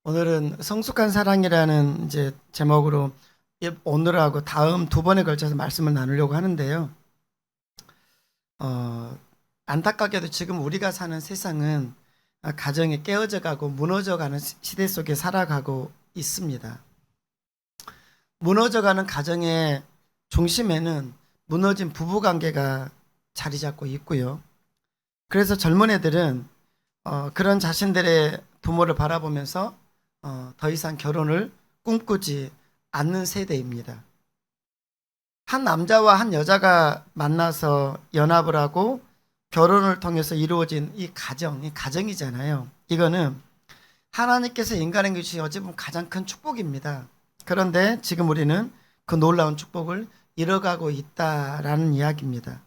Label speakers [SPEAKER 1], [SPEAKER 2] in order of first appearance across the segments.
[SPEAKER 1] 오늘은 성숙한 사랑이라는 이제 제목으로 오늘하고 다음 두 번에 걸쳐서 말씀을 나누려고 하는데요. 안타깝게도 지금 우리가 사는 세상은 가정이 깨어져 가고 무너져 가는 시대 속에 살아가고 있습니다. 무너져 가는 가정의 중심에는 무너진 부부 관계가 자리 잡고 있고요. 그래서 젊은 애들은 그런 자신들의 부모를 바라보면서 더 이상 결혼을 꿈꾸지 않는 세대입니다. 한 남자와 한 여자가 만나서 연합을 하고 결혼을 통해서 이루어진 이 가정이잖아요. 이거는 하나님께서 인간에게 주신 어찌 보면 가장 큰 축복입니다. 그런데 지금 우리는 그 놀라운 축복을 잃어가고 있다라는 이야기입니다.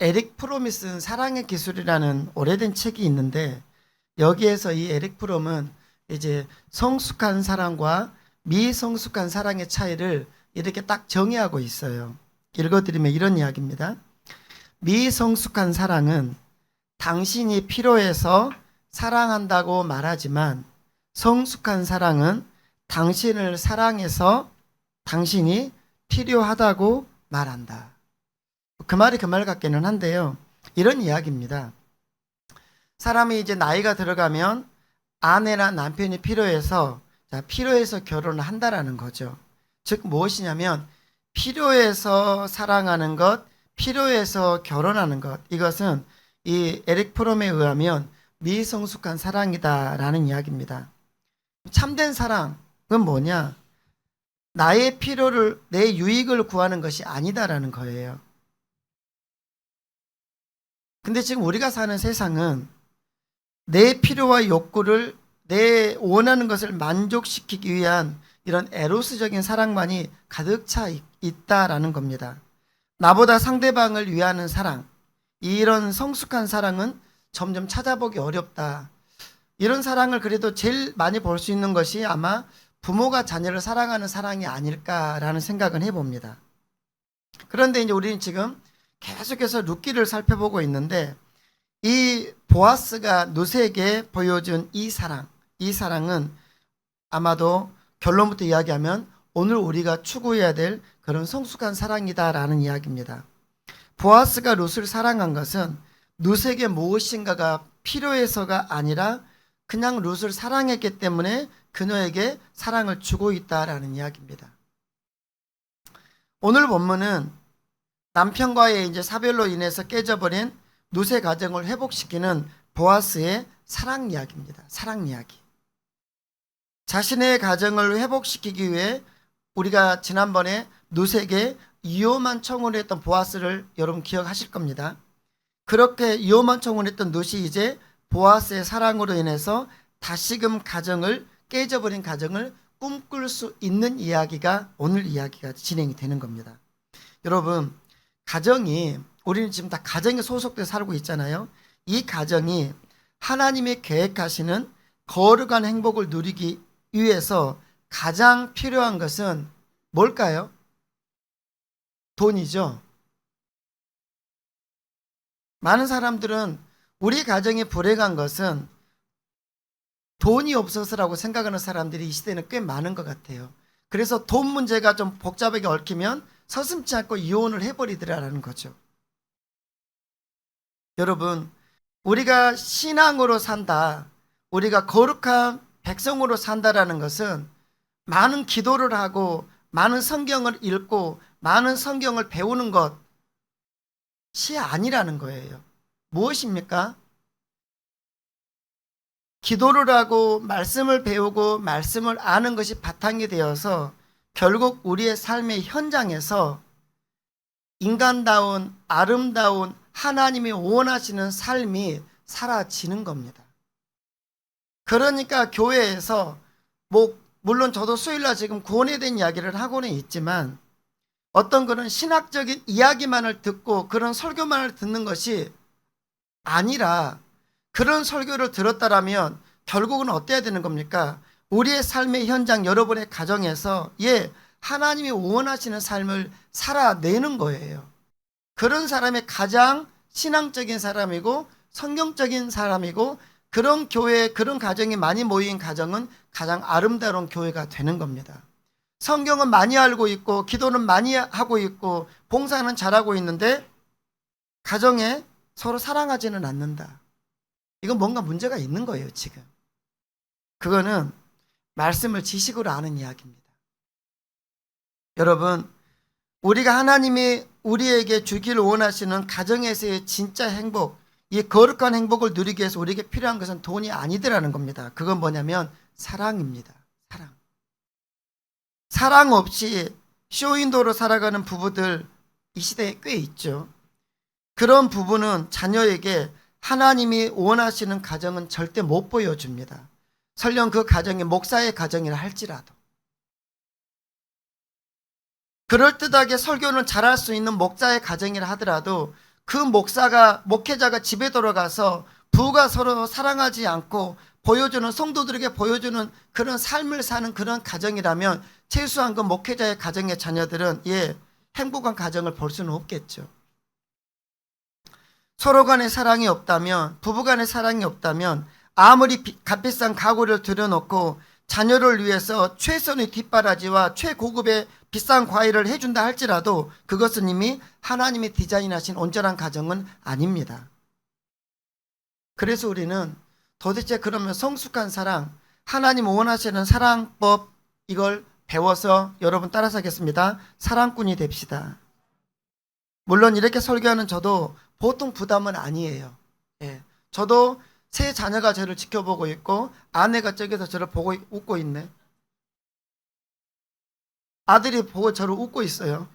[SPEAKER 1] 에릭 프롬이 쓴 사랑의 기술이라는 오래된 책이 있는데, 여기에서 이 에릭 프롬은 이제 성숙한 사랑과 미성숙한 사랑의 차이를 이렇게 딱 정의하고 있어요. 읽어드리면 이런 이야기입니다. 미성숙한 사랑은 당신이 필요해서 사랑한다고 말하지만, 성숙한 사랑은 당신을 사랑해서 당신이 필요하다고 말한다. 그 말이 그 말 같기는 한데요. 이런 이야기입니다. 사람이 이제 나이가 들어가면 아내나 남편이 필요해서 결혼을 한다라는 거죠. 즉 무엇이냐면, 필요해서 사랑하는 것, 필요해서 결혼하는 것, 이것은 이 에릭 프롬에 의하면 미성숙한 사랑이다라는 이야기입니다. 참된 사랑은 뭐냐? 나의 필요를, 내 유익을 구하는 것이 아니다라는 거예요. 근데 지금 우리가 사는 세상은 내 필요와 욕구를, 내 원하는 것을 만족시키기 위한 이런 에로스적인 사랑만이 가득 차 있다라는 겁니다. 나보다 상대방을 위하는 사랑, 이런 성숙한 사랑은 점점 찾아보기 어렵다. 이런 사랑을 그래도 제일 많이 볼 수 있는 것이 아마 부모가 자녀를 사랑하는 사랑이 아닐까라는 생각은 해봅니다. 그런데 이제 우리는 지금 계속해서 룻기를 살펴보고 있는데, 이 보아스가 룻에게 보여준 이 사랑은 아마도 결론부터 이야기하면 오늘 우리가 추구해야 될 그런 성숙한 사랑이다라는 이야기입니다. 보아스가 룻을 사랑한 것은 룻에게 무엇인가가 필요해서가 아니라 그냥 룻을 사랑했기 때문에 그녀에게 사랑을 주고 있다라는 이야기입니다. 오늘 본문은 남편과의 이제 사별로 인해서 깨져버린 룻의 가정을 회복시키는 보아스의 사랑 이야기입니다. 사랑 이야기. 자신의 가정을 회복시키기 위해 우리가 지난번에 룻에게 위험한 청혼을 했던 보아스를 여러분 기억하실 겁니다. 그렇게 위험한 청혼을 했던 룻이 이제 보아스의 사랑으로 인해서 다시금 깨져버린 가정을 꿈꿀 수 있는 이야기가, 오늘 이야기가 진행이 되는 겁니다. 여러분, 우리는 지금 다 가정에 소속돼 살고 있잖아요. 이 가정이 하나님이 계획하시는 거룩한 행복을 누리기 위해서 가장 필요한 것은 뭘까요? 돈이죠. 많은 사람들은 우리 가정이 불행한 것은 돈이 없어서라고 생각하는 사람들이 이 시대에는 꽤 많은 것 같아요. 그래서 돈 문제가 좀 복잡하게 얽히면 서슴지 않고 이혼을 해버리더라라는 거죠. 여러분, 우리가 신앙으로 산다, 우리가 거룩한 백성으로 산다라는 것은 많은 기도를 하고 많은 성경을 읽고 많은 성경을 배우는 것이 아니라는 거예요. 무엇입니까? 기도를 하고 말씀을 배우고 말씀을 아는 것이 바탕이 되어서 결국 우리의 삶의 현장에서 인간다운 아름다운 하나님이 원하시는 삶이 사라지는 겁니다. 그러니까 교회에서 물론 저도 수요일날 지금 구원에 대한 이야기를 하고는 있지만, 어떤 그런 신학적인 이야기만을 듣고 그런 설교만을 듣는 것이 아니라, 그런 설교를 들었다라면 결국은 어때야 되는 겁니까? 우리의 삶의 현장, 여러분의 가정에서 하나님이 원하시는 삶을 살아내는 거예요. 그런 사람이 가장 신앙적인 사람이고 성경적인 사람이고 그런 교회, 그런 가정이 많이 모인 가정은 가장 아름다운 교회가 되는 겁니다. 성경은 많이 알고 있고 기도는 많이 하고 있고 봉사는 잘하고 있는데 가정에 서로 사랑하지는 않는다. 이건 뭔가 문제가 있는 거예요, 지금. 그거는 말씀을 지식으로 아는 이야기입니다. 여러분, 우리가 하나님이 우리에게 주기를 원하시는 가정에서의 진짜 행복, 이 거룩한 행복을 누리기 위해서 우리에게 필요한 것은 돈이 아니더라는 겁니다. 그건 뭐냐면 사랑입니다. 사랑. 사랑 없이 쇼윈도로 살아가는 부부들 이 시대에 꽤 있죠. 그런 부부는 자녀에게 하나님이 원하시는 가정은 절대 못 보여줍니다. 설령 그 가정이 목사의 가정이라 할지라도. 그럴듯하게 설교는 잘할 수 있는 목사의 가정이라 하더라도 그 목회자가 집에 돌아가서 부부가 서로 사랑하지 않고 보여주는, 성도들에게 보여주는 그런 삶을 사는 그런 가정이라면 최소한 그 목회자의 가정의 자녀들은 행복한 가정을 볼 수는 없겠죠. 서로 간의 사랑이 없다면, 부부 간의 사랑이 없다면 아무리 값비싼 가구를 들여놓고 자녀를 위해서 최선의 뒷바라지와 최고급의 비싼 과일을 해준다 할지라도 그것은 이미 하나님이 디자인하신 온전한 가정은 아닙니다. 그래서 우리는 도대체 그러면 성숙한 사랑, 하나님 원하시는 사랑법, 이걸 배워서 여러분 따라서 하겠습니다. 사랑꾼이 됩시다. 물론 이렇게 설교하는 저도 보통 부담은 아니에요. 저도 세 자녀가 저를 지켜보고 있고 아내가 저기서 저를 보고 웃고 있네. 아들이 보고 저를 웃고 있어요.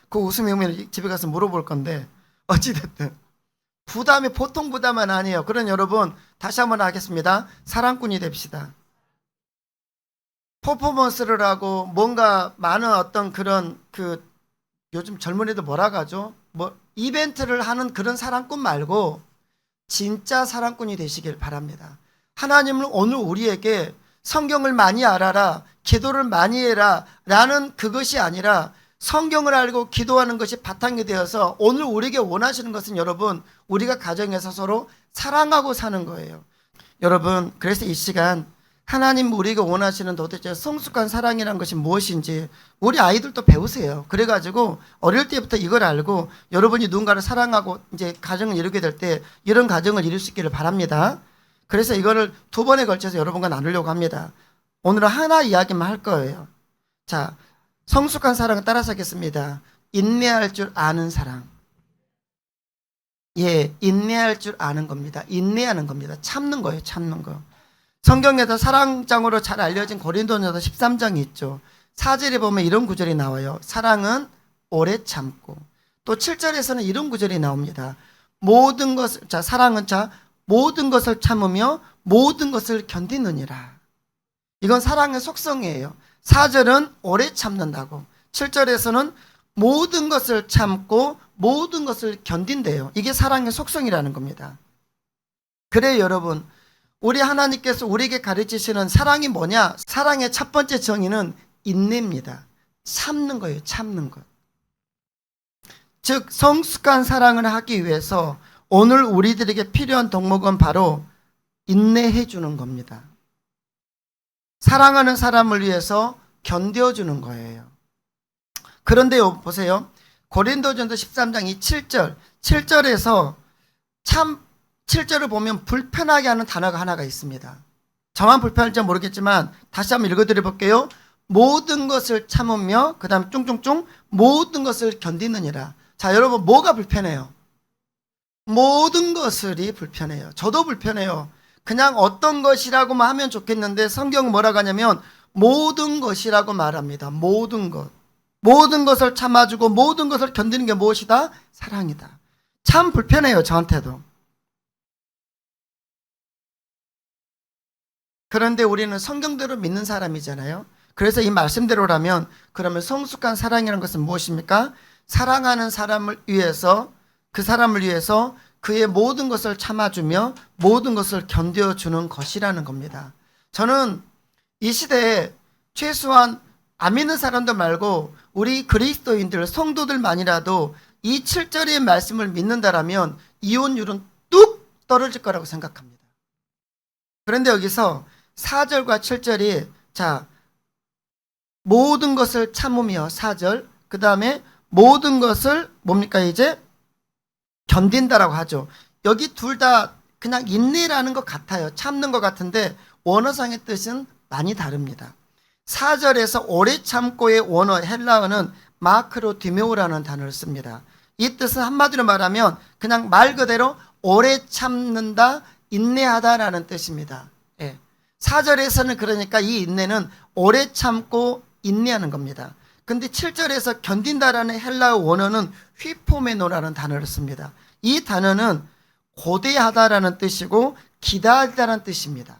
[SPEAKER 1] 그 웃음이 오면 집에 가서 물어볼 건데 어찌됐든 부담이 보통 부담은 아니에요. 그런 여러분 다시 한번 하겠습니다. 사랑꾼이 됩시다. 퍼포먼스를 하고 뭔가 많은 어떤 그런 요즘 젊은이들 뭐라고 하죠? 이벤트를 하는 그런 사랑꾼 말고 진짜 사랑꾼이 되시길 바랍니다. 하나님은 오늘 우리에게 성경을 많이 알아라, 기도를 많이 해라 라는 그것이 아니라 성경을 알고 기도하는 것이 바탕이 되어서 오늘 우리에게 원하시는 것은 여러분, 우리가 가정에서 서로 사랑하고 사는 거예요. 여러분, 그래서 이 시간 하나님 우리에게 원하시는 도대체 성숙한 사랑이란 것이 무엇인지 우리 아이들도 배우세요. 그래가지고 어릴 때부터 이걸 알고 여러분이 누군가를 사랑하고 이제 가정을 이루게 될 때 이런 가정을 이룰 수 있기를 바랍니다. 그래서 이거를 2번에 걸쳐서 여러분과 나누려고 합니다. 오늘은 하나 이야기만 할 거예요. 자, 성숙한 사랑을 따라서 하겠습니다. 인내할 줄 아는 사랑. 인내할 줄 아는 겁니다. 인내하는 겁니다. 참는 거예요. 참는 거. 성경에서 사랑장으로 잘 알려진 고린도전서 13장이 있죠. 4절에 보면 이런 구절이 나와요. 사랑은 오래 참고. 또 7절에서는 이런 구절이 나옵니다. 사랑은 모든 것을 참으며 모든 것을 견디느니라. 이건 사랑의 속성이에요. 4절은 오래 참는다고. 7절에서는 모든 것을 참고 모든 것을 견딘대요. 이게 사랑의 속성이라는 겁니다. 그래요, 여러분. 우리 하나님께서 우리에게 가르치시는 사랑이 뭐냐? 사랑의 첫 번째 정의는 인내입니다. 참는 거예요. 참는 것. 즉 성숙한 사랑을 하기 위해서 오늘 우리들에게 필요한 덕목은 바로 인내해 주는 겁니다. 사랑하는 사람을 위해서 견뎌주는 거예요. 그런데 보세요. 고린도전서 13장 이 7절에서 7절을 보면 불편하게 하는 단어가 하나가 있습니다. 저만 불편할지 모르겠지만 다시 한번 읽어드려 볼게요. 모든 것을 참으며 그 다음에 쫑쫑쫑 모든 것을 견디느니라. 자, 여러분 뭐가 불편해요? 모든 것이 불편해요. 저도 불편해요. 그냥 어떤 것이라고만 하면 좋겠는데 성경은 뭐라고 하냐면 모든 것이라고 말합니다. 모든 것. 모든 것을 참아주고 모든 것을 견디는 게 무엇이다? 사랑이다. 참 불편해요. 저한테도. 그런데 우리는 성경대로 믿는 사람이잖아요. 그래서 이 말씀대로라면 그러면 성숙한 사랑이라는 것은 무엇입니까? 사랑하는 사람을 위해서 그 사람을 위해서 그의 모든 것을 참아주며 모든 것을 견뎌주는 것이라는 겁니다. 저는 이 시대에 최소한 안 믿는 사람들 말고 우리 그리스도인들 성도들만이라도 이 7절의 말씀을 믿는다라면 이혼율은 뚝 떨어질 거라고 생각합니다. 그런데 여기서 4절과 7절이 자, 모든 것을 참으며 4절, 그 다음에 모든 것을 뭡니까 이제 견딘다라고 하죠. 여기 둘 다 그냥 인내라는 것 같아요. 참는 것 같은데 원어상의 뜻은 많이 다릅니다. 4절에서 오래 참고의 원어 헬라어는 마크로디메오라는 단어를 씁니다. 이 뜻은 한마디로 말하면 그냥 말 그대로 오래 참는다, 인내하다라는 뜻입니다. 예. 4절에서는 그러니까 이 인내는 오래 참고 인내하는 겁니다. 근데 7절에서 견딘다라는 헬라어 원어는 휘포메노라는 단어를 씁니다. 이 단어는 고대하다라는 뜻이고 기다리다라는 뜻입니다.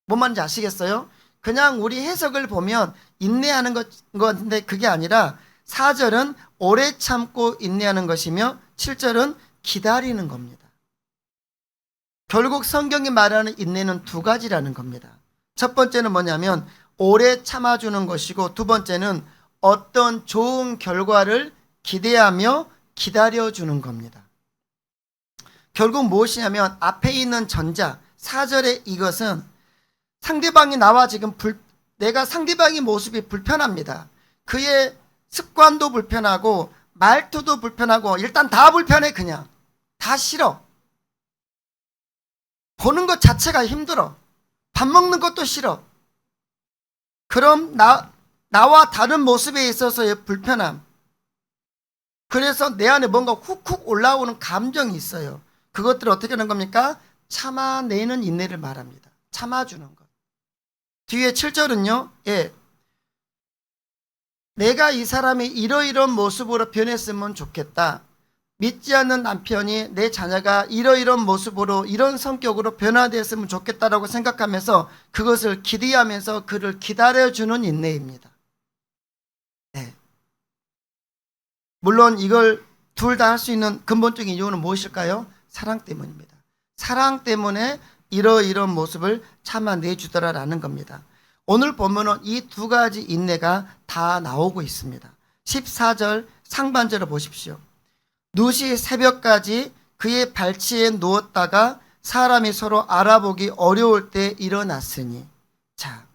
[SPEAKER 1] 뭔 말인지 아시겠어요? 그냥 우리 해석을 보면 인내하는 것인데 그게 아니라 4절은 오래 참고 인내하는 것이며 7절은 기다리는 겁니다. 결국 성경이 말하는 인내는 두 가지라는 겁니다. 첫 번째는 뭐냐면 오래 참아주는 것이고 두 번째는 어떤 좋은 결과를 기대하며 기다려주는 겁니다. 결국 무엇이냐면 앞에 있는 전자 4절의 이것은 상대방이 나와 지금 내가 상대방의 모습이 불편합니다. 그의 습관도 불편하고 말투도 불편하고 일단 다 불편해. 그냥 다 싫어. 보는 것 자체가 힘들어. 밥 먹는 것도 싫어. 그럼 나와 다른 모습에 있어서의 불편함, 그래서 내 안에 뭔가 훅훅 올라오는 감정이 있어요. 그것들을 어떻게 하는 겁니까? 참아내는 인내를 말합니다. 참아주는 것. 뒤에 7절은요. 예. 내가 이 사람이 이러이러한 모습으로 변했으면 좋겠다. 믿지 않는 남편이 내 자녀가 이러이러한 모습으로 이런 성격으로 변화되었으면 좋겠다라고 생각하면서 그것을 기대하면서 그를 기다려주는 인내입니다. 네. 물론 이걸 둘 다 할 수 있는 근본적인 이유는 무엇일까요? 사랑 때문입니다. 사랑 때문에 이러이러한 모습을 참아내주더라라는 겁니다. 오늘 보면은 이 두 가지 인내가 다 나오고 있습니다. 14절 상반절을 보십시오. 룻이 새벽까지 그의 발치에 누웠다가 사람이 서로 알아보기 어려울 때 일어났으니. 자,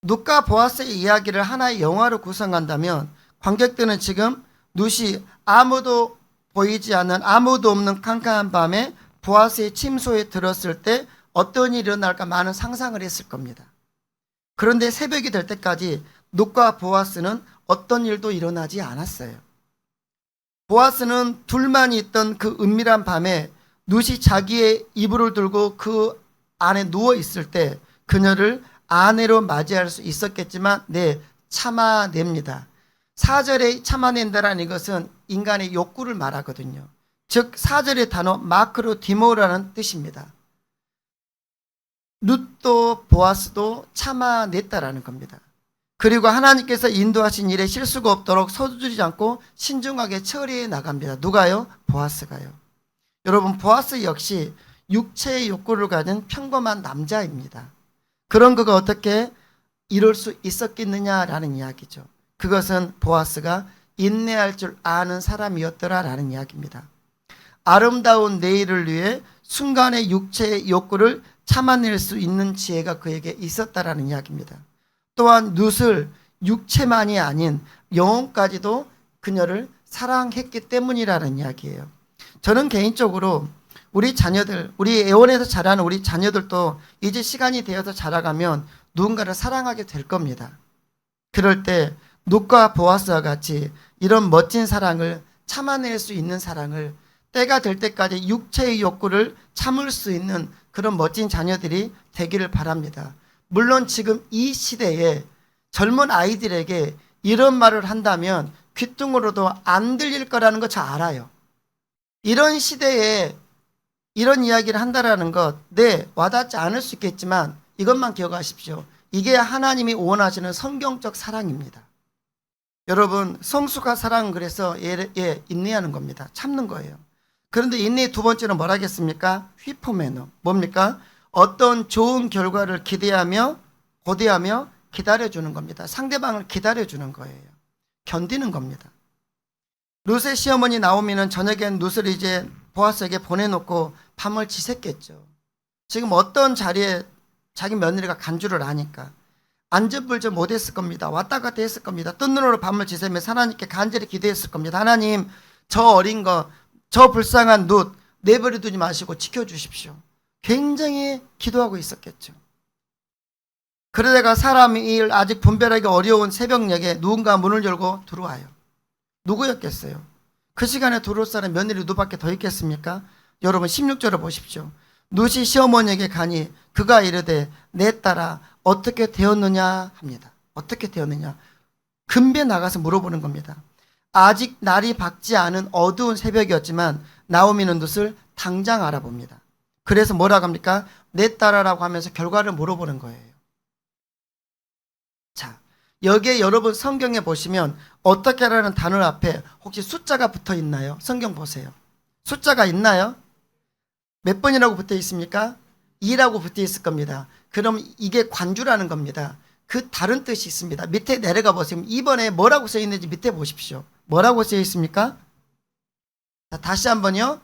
[SPEAKER 1] 룻과 보아스의 이야기를 하나의 영화로 구성한다면 관객들은 지금 룻이 아무도 보이지 않는 아무도 없는 캄캄한 밤에 보아스의 침소에 들었을 때 어떤 일이 일어날까 많은 상상을 했을 겁니다. 그런데 새벽이 될 때까지 룻과 보아스는 어떤 일도 일어나지 않았어요. 보아스는 둘만이 있던 그 은밀한 밤에 룻이 자기의 이불을 들고 그 안에 누워 있을 때 그녀를 아내로 맞이할 수 있었겠지만 참아냅니다. 4절에 참아낸다라는 이것은 인간의 욕구를 말하거든요. 즉 4절의 단어 마크로디모라는 뜻입니다. 룻도 보아스도 참아냈다라는 겁니다. 그리고 하나님께서 인도하신 일에 실수가 없도록 서두르지 않고 신중하게 처리해 나갑니다. 누가요? 보아스가요. 여러분, 보아스 역시 육체의 욕구를 가진 평범한 남자입니다. 그런 그가 어떻게 이룰 수 있었겠느냐라는 이야기죠. 그것은 보아스가 인내할 줄 아는 사람이었더라라는 이야기입니다. 아름다운 내일을 위해 순간의 육체의 욕구를 참아낼 수 있는 지혜가 그에게 있었다라는 이야기입니다. 또한 룻을 육체만이 아닌 영혼까지도 그녀를 사랑했기 때문이라는 이야기예요. 저는 개인적으로 우리 자녀들, 우리 애원에서 자라는 우리 자녀들도 이제 시간이 되어서 자라가면 누군가를 사랑하게 될 겁니다. 그럴 때 룻과 보아스와 같이 이런 멋진 사랑을 참아낼 수 있는 사랑을 때가 될 때까지 육체의 욕구를 참을 수 있는 그런 멋진 자녀들이 되기를 바랍니다. 물론 지금 이 시대에 젊은 아이들에게 이런 말을 한다면 귓등으로도 안 들릴 거라는 거 저 알아요. 이런 시대에 이런 이야기를 한다라는 것, 와닿지 않을 수 있겠지만 이것만 기억하십시오. 이게 하나님이 원하시는 성경적 사랑입니다. 여러분, 성숙한 사랑은 그래서 인내하는 겁니다. 참는 거예요. 그런데 인내의 두 번째는 뭘 하겠습니까? 휘포메노. 뭡니까? 어떤 좋은 결과를 기대하며 고대하며 기다려주는 겁니다. 상대방을 기다려주는 거예요. 견디는 겁니다. 룻의 시어머니 나오미는 저녁엔 룻을 이제 보아스에게 보내놓고 밤을 지샜겠죠. 지금 어떤 자리에 자기 며느리가 간 줄을 아니까 안전불전 못했을 겁니다. 왔다 갔다 했을 겁니다. 뜬 눈으로 밤을 지새며 하나님께 간절히 기도했을 겁니다. 하나님, 저 어린 거, 저 불쌍한 눕 내버려 두지 마시고 지켜주십시오. 굉장히 기도하고 있었겠죠. 그러다가 사람이 아직 분별하기 어려운 새벽녘에 누군가 문을 열고 들어와요. 누구였겠어요? 그 시간에 들어올 사람 며느리 누밖에 더 있겠습니까? 여러분 16절을 보십시오. 룻이 시어머니에게 가니 그가 이르되 내 딸아 어떻게 되었느냐 합니다. 어떻게 되었느냐. 금배 나가서 물어보는 겁니다. 아직 날이 밝지 않은 어두운 새벽이었지만 나오미는 룻을 당장 알아봅니다. 그래서 뭐라고 합니까? 내 딸아라고 하면서 결과를 물어보는 거예요. 자, 여기에 여러분 성경에 보시면 어떻게라는 단어 앞에 혹시 숫자가 붙어 있나요? 성경 보세요. 숫자가 있나요? 몇 번이라고 붙어 있습니까? 2라고 붙어 있을 겁니다. 그럼 이게 관주라는 겁니다. 그 다른 뜻이 있습니다. 밑에 내려가 보시면 2번에 뭐라고 써 있는지 밑에 보십시오. 뭐라고 써 있습니까? 자, 다시 한번요.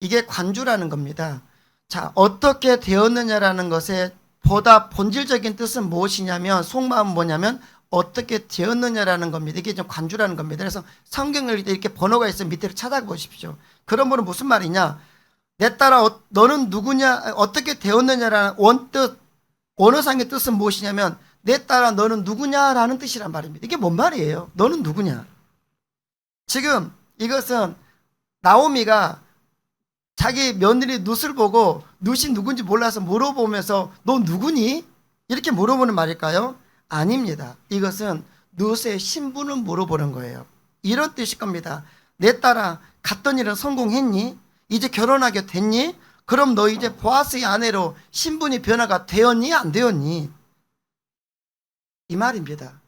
[SPEAKER 1] 이게 관주라는 겁니다. 자, 어떻게 되었느냐라는 것에 보다 본질적인 뜻은 무엇이냐면 속마음은 뭐냐면 어떻게 되었느냐라는 겁니다. 이게 좀 관주라는 겁니다. 그래서 성경을 이렇게 번호가 있으면 밑에를 찾아보십시오. 그런 분은 무슨 말이냐? 내 딸아 너는 누구냐? 어떻게 되었느냐라는 원뜻 원어상의 뜻은 무엇이냐면 내 딸아 너는 누구냐라는 뜻이란 말입니다. 이게 뭔 말이에요? 너는 누구냐? 지금 이것은 나오미가 자기 며느리 룻을 보고 룻이 누군지 몰라서 물어보면서 너 누구니? 이렇게 물어보는 말일까요? 아닙니다. 이것은 룻의 신분을 물어보는 거예요. 이런 뜻일 겁니다. 내 딸아 갔던 일은 성공했니? 이제 결혼하게 됐니? 그럼 너 이제 보아스의 아내로 신분이 변화가 되었니? 안 되었니? 이 말입니다.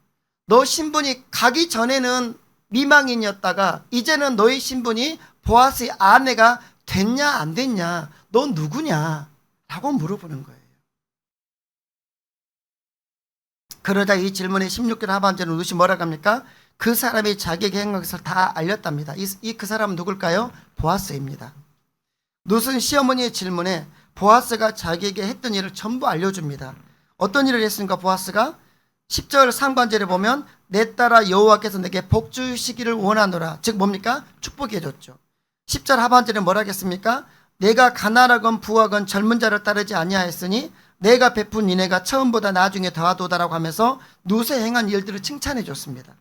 [SPEAKER 1] 너 신분이 가기 전에는 미망인이었다가 이제는 너의 신분이 보아스의 아내가 됐냐 안 됐냐? 너 누구냐? 라고 물어보는 거예요. 그러자 이 질문의 16절 하반절은 룻이 뭐라고 합니까? 그 사람이 자기에게 한 것을 다 알렸답니다. 그 사람은 누굴까요? 보아스입니다. 룻은 시어머니의 질문에 보아스가 자기에게 했던 일을 전부 알려줍니다. 어떤 일을 했습니까? 보아스가 10절 상반절에 보면 내 딸아 여호와께서 내게 복 주시기를 원하노라. 즉 뭡니까? 축복해 줬죠. 10절 하반절에 뭐라 하겠습니까? 내가 가난하건 부하건 젊은 자를 따르지 아니하였으니 내가 베푼 인애가 처음보다 나중에 더하도다라고 하면서 룻의 행한 일들을 칭찬해 줬습니다.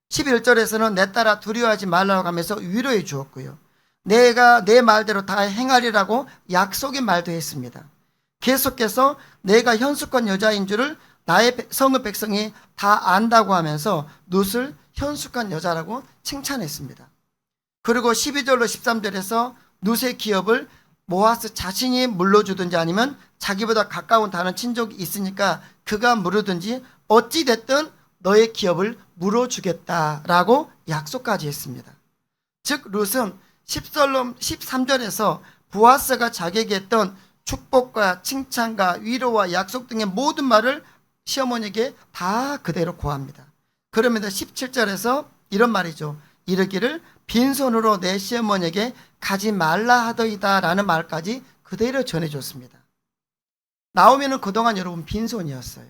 [SPEAKER 1] 11절에서는 내 딸아 두려워하지 말라고 하면서 위로해 주었고요. 내가 내 말대로 다 행하리라고 약속의 말도 했습니다. 계속해서 내가 현숙한 여자인 줄을 나의 성읍 백성이 다 안다고 하면서 룻을 현숙한 여자라고 칭찬했습니다. 그리고 12절로 13절에서 룻의 기업을 보아스 자신이 물려주든지 아니면 자기보다 가까운 다른 친족이 있으니까 그가 물으든지 어찌됐든 너의 기업을 물어주겠다라고 약속까지 했습니다. 즉 룻은 13절에서 보아스가 자기에게 했던 축복과 칭찬과 위로와 약속 등의 모든 말을 시어머니에게 다 그대로 고합니다. 그러면서 17절에서 이런 말이죠. 이르기를 빈손으로 내 시어머니에게 가지 말라 하더이다 라는 말까지 그대로 전해줬습니다. 나오미는 그동안 여러분 빈손이었어요.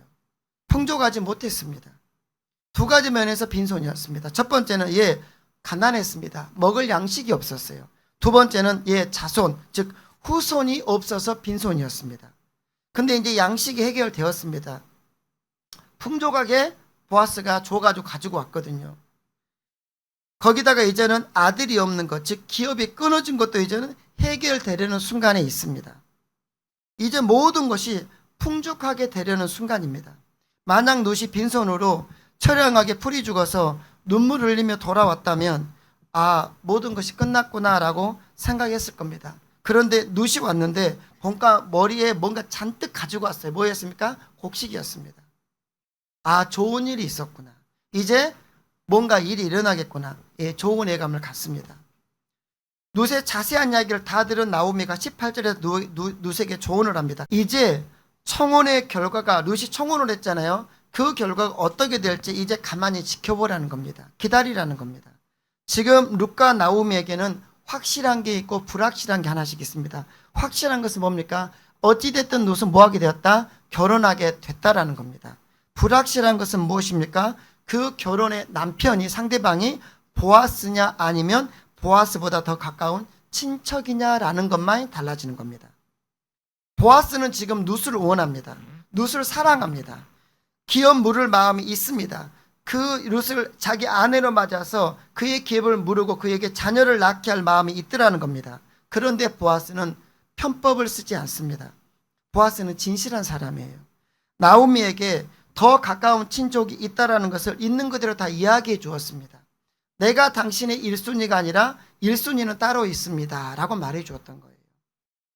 [SPEAKER 1] 풍족하지 못했습니다. 두 가지 면에서 빈손이었습니다. 첫 번째는 가난했습니다. 먹을 양식이 없었어요. 두 번째는 자손 즉 후손이 없어서 빈손이었습니다. 근데 이제 양식이 해결되었습니다. 풍족하게 보아스가 줘가지고 가지고 왔거든요. 거기다가 이제는 아들이 없는 것, 즉 기업이 끊어진 것도 이제는 해결되려는 순간에 있습니다. 이제 모든 것이 풍족하게 되려는 순간입니다. 만약 룻이 빈손으로 처량하게 풀이 죽어서 눈물 흘리며 돌아왔다면 모든 것이 끝났구나라고 생각했을 겁니다. 그런데 룻이 왔는데 뭔가 머리에 뭔가 잔뜩 가지고 왔어요. 뭐였습니까? 곡식이었습니다. 좋은 일이 있었구나. 이제 뭔가 일이 일어나겠구나. 좋은 예감을 갖습니다. 룻의 자세한 이야기를 다 들은 나오미가 18절에서 룻에게 조언을 합니다. 이제 청혼의 결과가 룻이 청혼을 했잖아요. 그 결과가 어떻게 될지 이제 가만히 지켜보라는 겁니다. 기다리라는 겁니다. 지금 룻과 나오미에게는 확실한 게 있고 불확실한 게 하나씩 있습니다. 확실한 것은 뭡니까? 어찌됐든 룻은 뭐하게 되었다? 결혼하게 됐다라는 겁니다. 불확실한 것은 무엇입니까? 그 결혼의 남편이 상대방이 보아스냐 아니면 보아스보다 더 가까운 친척이냐라는 것만 달라지는 겁니다. 보아스는 지금 룻을 원합니다. 룻을 사랑합니다. 기업 물을 마음이 있습니다. 그 룻을 자기 아내로 맞아서 그의 기업을 물고 그에게 자녀를 낳게 할 마음이 있더라는 겁니다. 그런데 보아스는 편법을 쓰지 않습니다. 보아스는 진실한 사람이에요. 나오미에게 더 가까운 친족이 있다라는 것을 있는 그대로 다 이야기해 주었습니다. 내가 당신의 1순위가 아니라 1순위는 따로 있습니다 라고 말해 주었던 거예요.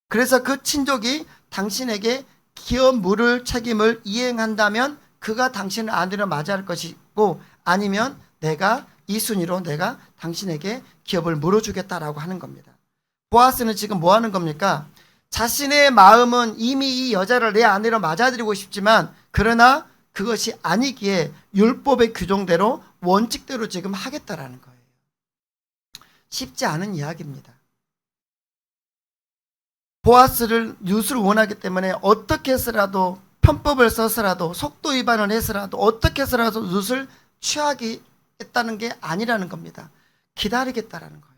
[SPEAKER 1] 그래서 그 친족이 당신에게 기업 물을 책임을 이행한다면 그가 당신을 아내로 맞이할 것이고, 아니면 내가 2순위로 내가 당신에게 기업을 물어주겠다라고 하는 겁니다. 보아스는 지금 뭐 하는 겁니까? 자신의 마음은 이미 이 여자를 내 아내로 맞아들이고 싶지만, 그러나 그것이 아니기에 율법의 규정대로 원칙대로 지금 하겠다라는 거예요. 쉽지 않은 이야기입니다. 보아스를 룻을 원하기 때문에 어떻게 해서라도 편법을 써서라도 속도 위반을 해서라도 어떻게 해서라도 룻을 취하겠다는 게 아니라는 겁니다. 기다리겠다라는 거예요.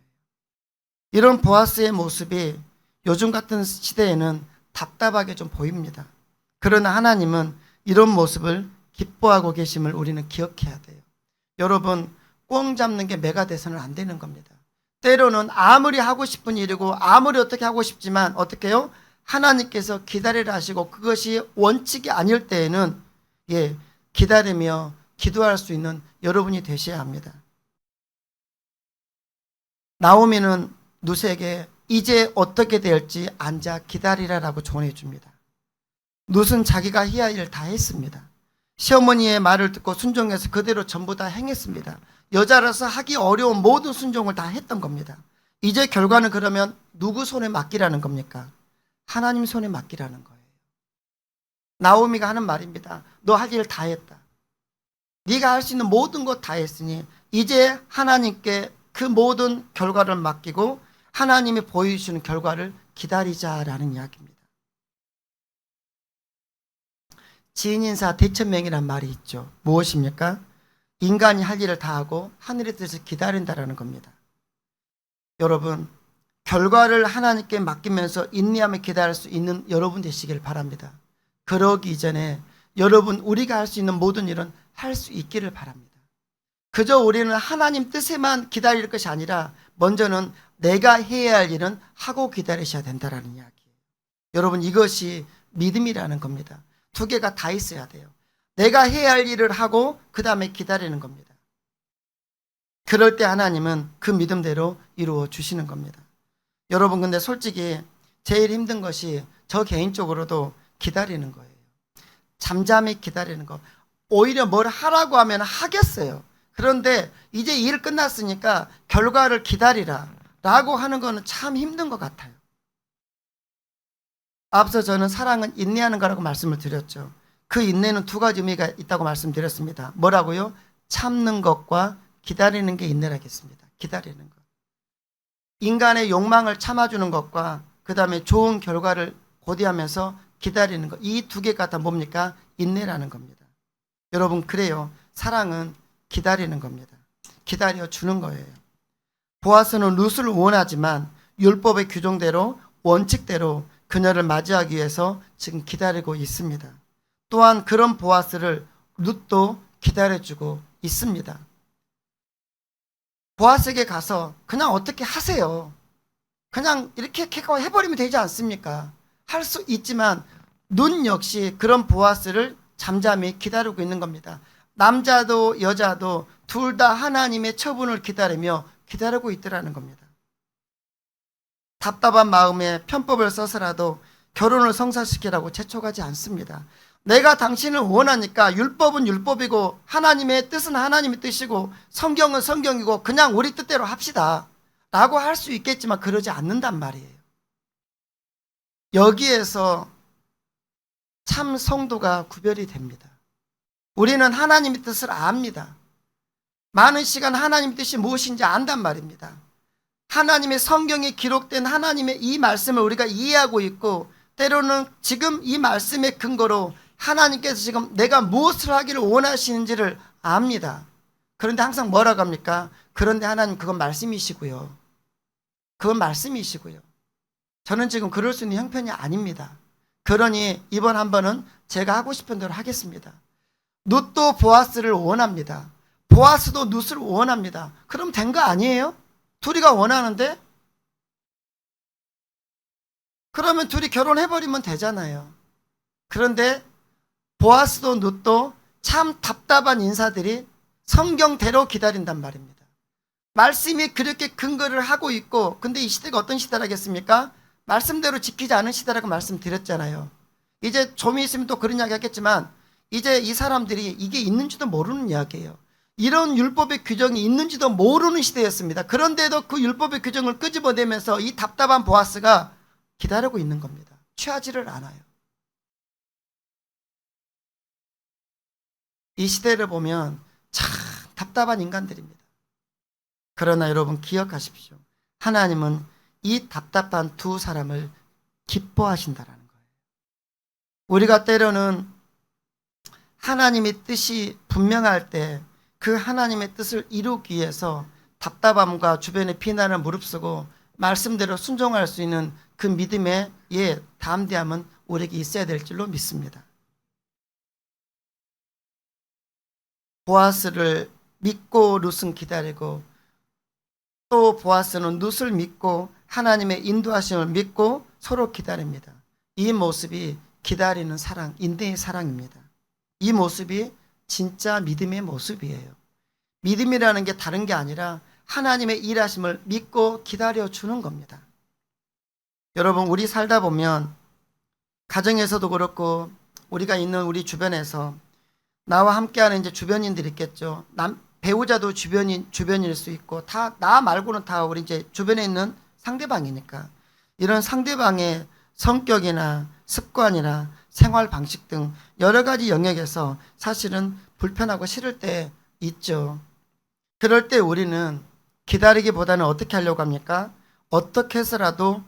[SPEAKER 1] 이런 보아스의 모습이 요즘 같은 시대에는 답답하게 좀 보입니다. 그러나 하나님은 이런 모습을 기뻐하고 계심을 우리는 기억해야 돼요. 여러분, 꽁 잡는 게 매가 돼서는 안 되는 겁니다. 때로는 아무리 하고 싶은 일이고 아무리 어떻게 하고 싶지만 어떻게 해요? 하나님께서 기다리라 하시고 그것이 원칙이 아닐 때에는 기다리며 기도할 수 있는 여러분이 되셔야 합니다. 나오미는 룻에게 이제 어떻게 될지 앉아 기다리라라고 조언해 줍니다. 룻은 자기가 해야 할 일을 다 했습니다. 시어머니의 말을 듣고 순종해서 그대로 전부 다 행했습니다. 여자라서 하기 어려운 모든 순종을 다 했던 겁니다. 이제 결과는 그러면 누구 손에 맡기라는 겁니까? 하나님 손에 맡기라는 거예요. 나오미가 하는 말입니다. 너 할 일 다 했다. 네가 할 수 있는 모든 것 다 했으니 이제 하나님께 그 모든 결과를 맡기고 하나님이 보여주시는 결과를 기다리자라는 이야기입니다. 지인인사 대천명이란 말이 있죠. 무엇입니까? 인간이 할 일을 다 하고 하늘의 뜻을 기다린다라는 겁니다. 여러분, 결과를 하나님께 맡기면서 인내하며 기다릴 수 있는 여러분 되시길 바랍니다. 그러기 이전에 여러분, 우리가 할 수 있는 모든 일은 할 수 있기를 바랍니다. 그저 우리는 하나님 뜻에만 기다릴 것이 아니라 먼저는 내가 해야 할 일은 하고 기다리셔야 된다는 이야기예요. 여러분, 이것이 믿음이라는 겁니다. 두 개가 다 있어야 돼요. 내가 해야 할 일을 하고 그 다음에 기다리는 겁니다. 그럴 때 하나님은 그 믿음대로 이루어 주시는 겁니다. 여러분, 근데 솔직히 제일 힘든 것이 저 개인적으로도 기다리는 거예요. 잠잠히 기다리는 거. 오히려 뭘 하라고 하면 하겠어요. 그런데 이제 일 끝났으니까 결과를 기다리라 라고 하는 거는 참 힘든 것 같아요. 앞서 저는 사랑은 인내하는 거라고 말씀을 드렸죠. 그 인내는 두 가지 의미가 있다고 말씀드렸습니다. 뭐라고요? 참는 것과 기다리는 게 인내라겠습니다. 기다리는 것. 인간의 욕망을 참아주는 것과 그 다음에 좋은 결과를 고대하면서 기다리는 것. 이 두 개가 다 뭡니까? 인내라는 겁니다. 여러분, 그래요. 사랑은 기다리는 겁니다. 기다려주는 거예요. 보아스는 룻을 원하지만 율법의 규정대로 원칙대로 그녀를 맞이하기 위해서 지금 기다리고 있습니다. 또한 그런 보아스를 룻도 기다려주고 있습니다. 보아스에게 가서 그냥 어떻게 하세요. 그냥 이렇게 해버리면 되지 않습니까? 할 수 있지만 룻 역시 그런 보아스를 잠잠히 기다리고 있는 겁니다. 남자도 여자도 둘 다 하나님의 처분을 기다리며 기다리고 있더라는 겁니다. 답답한 마음에 편법을 써서라도 결혼을 성사시키라고 재촉하지 않습니다. 내가 당신을 원하니까 율법은 율법이고 하나님의 뜻은 하나님의 뜻이고 성경은 성경이고 그냥 우리 뜻대로 합시다 라고 할 수 있겠지만 그러지 않는단 말이에요. 여기에서 참 성도가 구별이 됩니다. 우리는 하나님의 뜻을 압니다. 많은 시간 하나님의 뜻이 무엇인지 안단 말입니다. 하나님의 성경에 기록된 하나님의 이 말씀을 우리가 이해하고 있고 때로는 지금 이 말씀의 근거로 하나님께서 지금 내가 무엇을 하기를 원하시는지를 압니다. 그런데 항상 뭐라고 합니까? 그런데 하나님 그건 말씀이시고요. 그건 말씀이시고요. 저는 지금 그럴 수 있는 형편이 아닙니다. 그러니 이번 한 번은 제가 하고 싶은 대로 하겠습니다. 룻도 보아스를 원합니다. 보아스도 룻을 원합니다. 그럼 된 거 아니에요? 둘이가 원하는데? 그러면 둘이 결혼해버리면 되잖아요. 그런데 보아스도 룻도 참 답답한 인사들이 성경대로 기다린단 말입니다. 말씀이 그렇게 근거를 하고 있고, 근데 이 시대가 어떤 시대라겠습니까? 말씀대로 지키지 않은 시대라고 말씀드렸잖아요. 이제 좀 있으면 또 그런 이야기 하겠지만 이제 이 사람들이 이게 있는지도 모르는 이야기예요. 이런 율법의 규정이 있는지도 모르는 시대였습니다. 그런데도 그 율법의 규정을 끄집어내면서 이 답답한 보아스가 기다리고 있는 겁니다. 취하지를 않아요. 이 시대를 보면 참 답답한 인간들입니다. 그러나 여러분 기억하십시오. 하나님은 이 답답한 두 사람을 기뻐하신다라는 거예요. 우리가 때로는 하나님의 뜻이 분명할 때 그 하나님의 뜻을 이루기 위해서 답답함과 주변의 비난을 무릅쓰고 말씀대로 순종할 수 있는 그 믿음의 담대함은 우리에게 있어야 될 줄로 믿습니다. 보아스를 믿고 룻은 기다리고, 또 보아스는 룻을 믿고 하나님의 인도하심을 믿고 서로 기다립니다. 이 모습이 기다리는 사랑, 인내의 사랑입니다. 이 모습이 진짜 믿음의 모습이에요. 믿음이라는 게 다른 게 아니라 하나님의 일하심을 믿고 기다려주는 겁니다. 여러분, 우리 살다 보면 가정에서도 그렇고 우리가 있는 우리 주변에서 나와 함께하는 이제 주변인들이 있겠죠. 배우자도 주변일 수 있고, 다 나 말고는 다 우리 이제 주변에 있는 상대방이니까 이런 상대방의 성격이나 습관이나 생활 방식 등 여러 가지 영역에서 사실은 불편하고 싫을 때 있죠. 그럴 때 우리는 기다리기보다는 어떻게 하려고 합니까? 어떻게 해서라도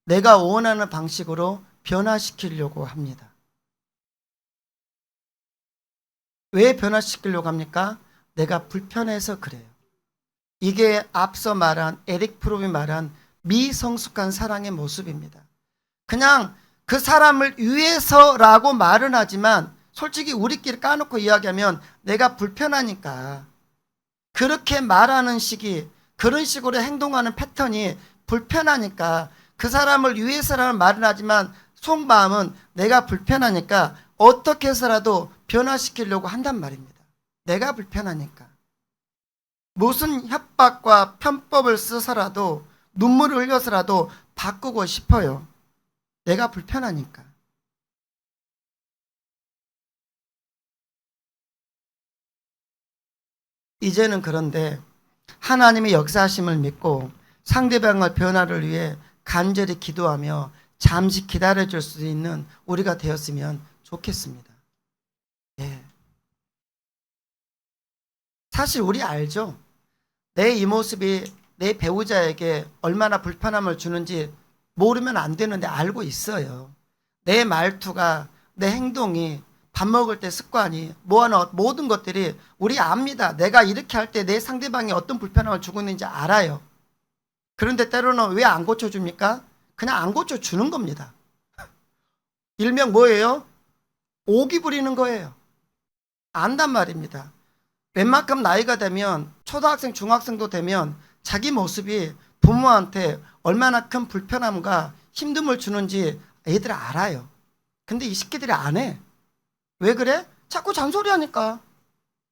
[SPEAKER 1] 내가 원하는 방식으로 변화시키려고 합니다. 왜 변화시키려고 합니까? 내가 불편해서 그래요. 이게 앞서 말한 에릭 프롬이 말한 미성숙한 사랑의 모습입니다. 그냥 그 사람을 위해서라고 말은 하지만 솔직히 우리끼리 까놓고 이야기하면 내가 불편하니까 그렇게 말하는 식이, 그런 식으로 행동하는 패턴이 불편하니까 그 사람을 위해서라는 말은 하지만 속마음은 내가 불편하니까 어떻게 해서라도 변화시키려고 한단 말입니다. 내가 불편하니까. 무슨 협박과 편법을 써서라도 눈물을 흘려서라도 바꾸고 싶어요. 내가 불편하니까. 이제는 그런데 하나님의 역사하심을 믿고 상대방의 변화를 위해 간절히 기도하며 잠시 기다려줄 수 있는 우리가 되었으면 좋겠습니다. 예. 사실 우리 알죠? 내 이 모습이 내 배우자에게 얼마나 불편함을 주는지 모르면 안 되는데 알고 있어요. 내 말투가, 내 행동이, 밥 먹을 때 습관이, 뭐하는 모든 것들이 우리 압니다. 내가 이렇게 할 때 내 상대방이 어떤 불편함을 주고 있는지 알아요. 그런데 때로는 왜 안 고쳐줍니까? 그냥 안 고쳐주는 겁니다. 일명 뭐예요? 오기 부리는 거예요. 안단 말입니다. 웬만큼 나이가 되면 초등학생, 중학생도 되면 자기 모습이 부모한테 얼마나 큰 불편함과 힘듦을 주는지 애들 알아요. 근데 이 새끼들이 안 해. 왜 그래? 자꾸 잔소리하니까.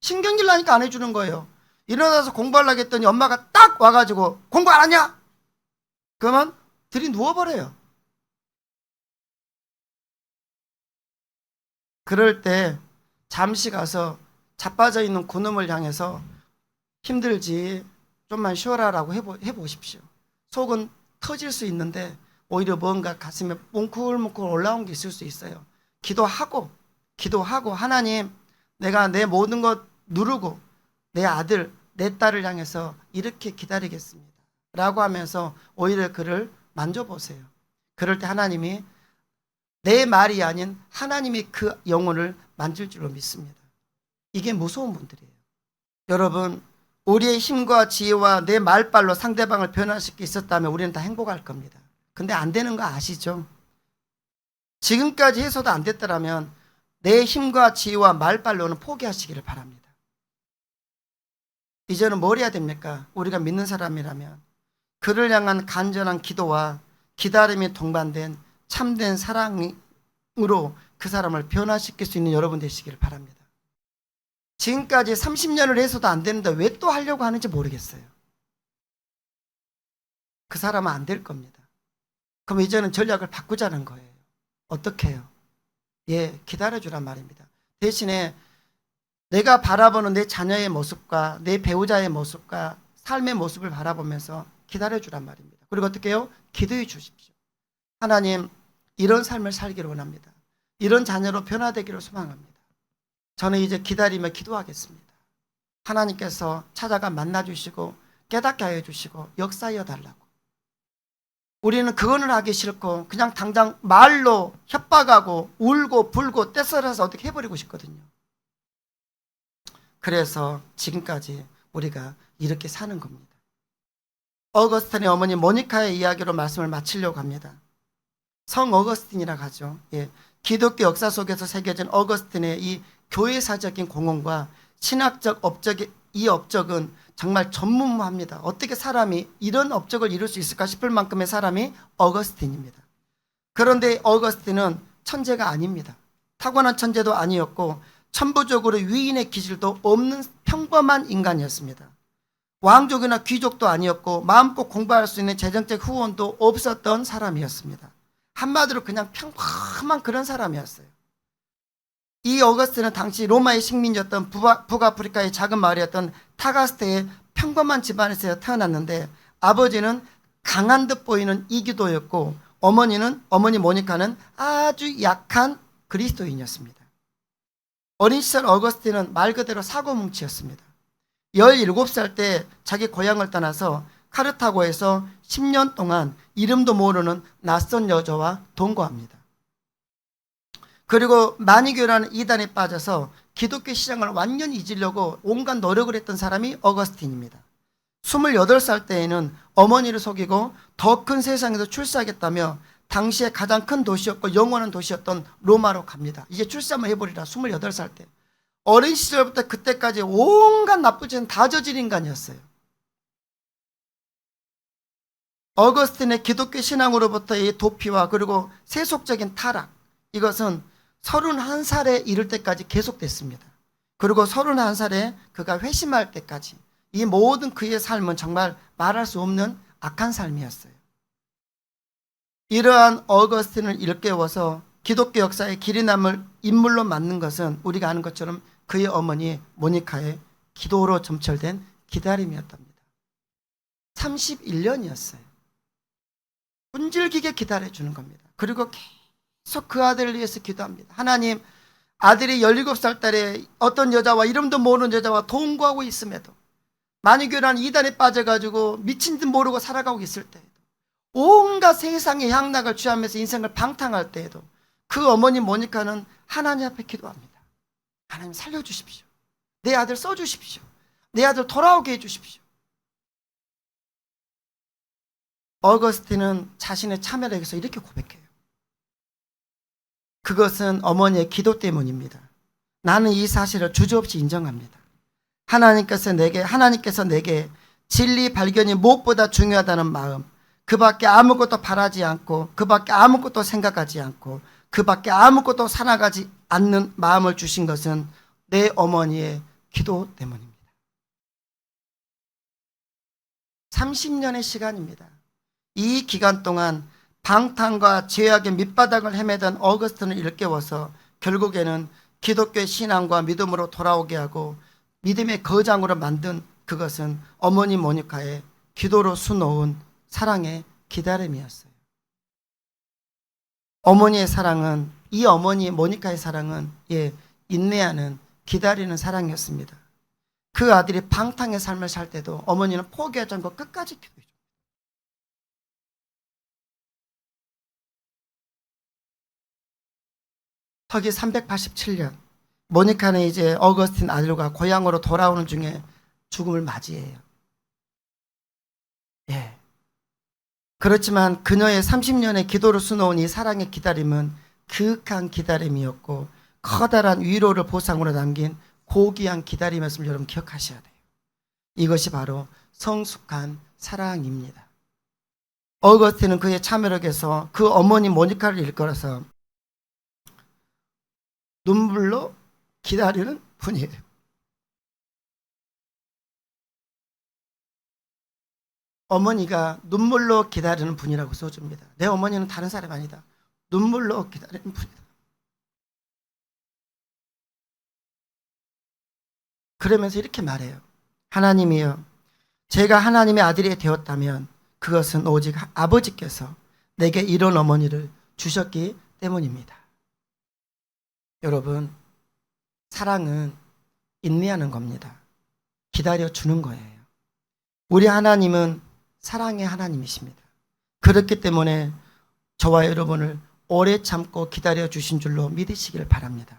[SPEAKER 1] 신경질 나니까 안 해주는 거예요. 일어나서 공부하려고 했더니 엄마가 딱 와가지고 공부 안 하냐? 그러면 들이 누워버려요. 그럴 때 잠시 가서 자빠져 있는 그놈을 향해서 힘들지, 좀만 쉬어라라고 해보십시오. 속은 터질 수 있는데 오히려 뭔가 가슴에 뭉클뭉클 올라온 게 있을 수 있어요. 기도하고 하나님, 내가 내 모든 것 누르고 내 아들, 내 딸을 향해서 이렇게 기다리겠습니다 라고 하면서 오히려 그를 만져보세요. 그럴 때 하나님이 내 말이 아닌 하나님이 그 영혼을 만질 줄로 믿습니다. 이게 무서운 분들이에요. 여러분, 우리의 힘과 지혜와 내 말빨로 상대방을 변화시킬 수 있었다면 우리는 다 행복할 겁니다. 근데 안 되는 거 아시죠? 지금까지 해서도 안 됐더라면 내 힘과 지혜와 말빨로는 포기하시기를 바랍니다. 이제는 뭘 해야 됩니까? 우리가 믿는 사람이라면 그를 향한 간절한 기도와 기다림이 동반된 참된 사랑으로 그 사람을 변화시킬 수 있는 여러분 되시기를 바랍니다. 지금까지 30년을 해서도 안 되는데 왜 또 하려고 하는지 모르겠어요. 그 사람은 안 될 겁니다. 그럼 이제는 전략을 바꾸자는 거예요. 어떻게 해요? 예, 기다려주란 말입니다. 대신에 내가 바라보는 내 자녀의 모습과 내 배우자의 모습과 삶의 모습을 바라보면서 기다려주란 말입니다. 그리고 어떻게 해요? 기도해 주십시오. 하나님, 이런 삶을 살기를 원합니다. 이런 자녀로 변화되기를 소망합니다. 저는 이제 기다리며 기도하겠습니다. 하나님께서 찾아가 만나주시고 깨닫게 하여 주시고 역사하여 달라고. 우리는 그거는 하기 싫고 그냥 당장 말로 협박하고 울고 불고 떼써서 어떻게 해버리고 싶거든요. 그래서 지금까지 우리가 이렇게 사는 겁니다. 어거스틴의 어머니 모니카의 이야기로 말씀을 마치려고 합니다. 성 어거스틴이라고 하죠. 예. 기독교 역사 속에서 새겨진 어거스틴의 이 교회사적인 공헌과 신학적 이 업적은 정말 전무후무합니다. 어떻게 사람이 이런 업적을 이룰 수 있을까 싶을 만큼의 사람이 어거스틴입니다. 그런데 어거스틴은 천재가 아닙니다. 타고난 천재도 아니었고 천부적으로 위인의 기질도 없는 평범한 인간이었습니다. 왕족이나 귀족도 아니었고 마음껏 공부할 수 있는 재정적 후원도 없었던 사람이었습니다. 한마디로 그냥 평범한 그런 사람이었어요. 이 어거스틴은 당시 로마의 식민지였던 북아프리카의 작은 마을이었던 타가스테의 평범한 집안에서 태어났는데 아버지는 강한 듯 보이는 이기도였고 어머니 모니카는 아주 약한 그리스도인이었습니다. 어린 시절 어거스틴은 말 그대로 사고뭉치였습니다. 17살 때 자기 고향을 떠나서 카르타고에서 10년 동안 이름도 모르는 낯선 여자와 동거합니다. 그리고 마니교라는 이단에 빠져서 기독교 시장을 완전히 잊으려고 온갖 노력을 했던 사람이 어거스틴입니다. 28살 때에는 어머니를 속이고 더 큰 세상에서 출세하겠다며 당시에 가장 큰 도시였고 영원한 도시였던 로마로 갑니다. 이제 출세 한번 해보리라. 28살 때. 어린 시절부터 그때까지 온갖 나쁜 짓은 다 저질 인간이었어요. 어거스틴의 기독교 신앙으로부터의 도피와 그리고 세속적인 타락, 이것은 31살에 이를 때까지 계속됐습니다. 그리고 31살에 그가 회심할 때까지 이 모든 그의 삶은 정말 말할 수 없는 악한 삶이었어요. 이러한 어거스틴을 일깨워서 기독교 역사에 길이 남을 인물로 만든 것은 우리가 아는 것처럼 그의 어머니 모니카의 기도로 점철된 기다림이었답니다. 31년이었어요. 끈질기게 기다려주는 겁니다. 그리고 계속 그 아들을 위해서 기도합니다. 하나님, 아들이 17살 달에 어떤 여자와 이름도 모르는 여자와 동거하고 있음에도 마니교라는 이단에 빠져가지고 미친 듯 모르고 살아가고 있을 때에도 온갖 세상의 향락을 취하면서 인생을 방탕할 때에도 그 어머니 모니카는 하나님 앞에 기도합니다. 하나님 살려주십시오. 내 아들 써주십시오. 내 아들 돌아오게 해주십시오. 어거스틴은 자신의 참여를 위해서 이렇게 고백해요. 그것은 어머니의 기도 때문입니다. 나는 이 사실을 주저없이 인정합니다. 하나님께서 내게 진리 발견이 무엇보다 중요하다는 마음, 그 밖에 아무것도 바라지 않고 그 밖에 아무것도 생각하지 않고 그 밖에 아무것도 살아가지 않는 마음을 주신 것은 내 어머니의 기도 때문입니다. 30년의 시간입니다. 이 기간 동안 방탕과 죄악의 밑바닥을 헤매던 어거스틴을 일깨워서 결국에는 기독교의 신앙과 믿음으로 돌아오게 하고 믿음의 거장으로 만든 그것은 어머니 모니카의 기도로 수놓은 사랑의 기다림이었어요. 어머니의 사랑은, 이 어머니 모니카의 사랑은 인내하는, 기다리는 사랑이었습니다. 그 아들이 방탕의 삶을 살 때도 어머니는 포기하지 않고 끝까지 기도했어요. 서기 387년 모니카는 이제 어거스틴 아들과 고향으로 돌아오는 중에 죽음을 맞이해요. 예. 그렇지만 그녀의 30년의 기도를 수놓은 이 사랑의 기다림은 그윽한 기다림이었고 커다란 위로를 보상으로 남긴 고귀한 기다림이었음을 여러분 기억하셔야 돼요. 이것이 바로 성숙한 사랑입니다. 어거스틴은 그의 참여력에서 그 어머니 모니카를 일컬어서 눈물로 기다리는 분이에요. 어머니가 눈물로 기다리는 분이라고 써줍니다. 내 어머니는 다른 사람이 아니다. 눈물로 기다리는 분이다. 그러면서 이렇게 말해요. 하나님이여, 제가 하나님의 아들이 되었다면 그것은 오직 아버지께서 내게 이런 어머니를 주셨기 때문입니다. 여러분, 사랑은 인내하는 겁니다. 기다려주는 거예요. 우리 하나님은 사랑의 하나님이십니다. 그렇기 때문에 저와 여러분을 오래 참고 기다려주신 줄로 믿으시길 바랍니다.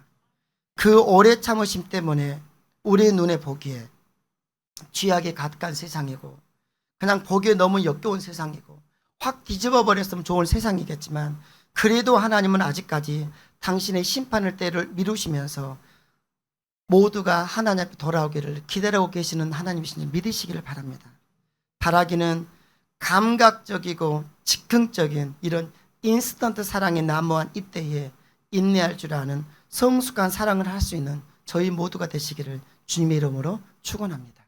[SPEAKER 1] 그 오래 참으심 때문에 우리 눈에 보기에 쥐약이 가득한 세상이고 그냥 보기에 너무 역겨운 세상이고 확 뒤집어 버렸으면 좋은 세상이겠지만 그래도 하나님은 아직까지 당신의 심판의 때를 미루시면서 모두가 하나님 앞에 돌아오기를 기다리고 계시는 하나님이신지 믿으시기를 바랍니다. 바라기는 감각적이고 즉흥적인 이런 인스턴트 사랑에 난무한 이때에 인내할 줄 아는 성숙한 사랑을 할 수 있는 저희 모두가 되시기를 주님의 이름으로 축원합니다.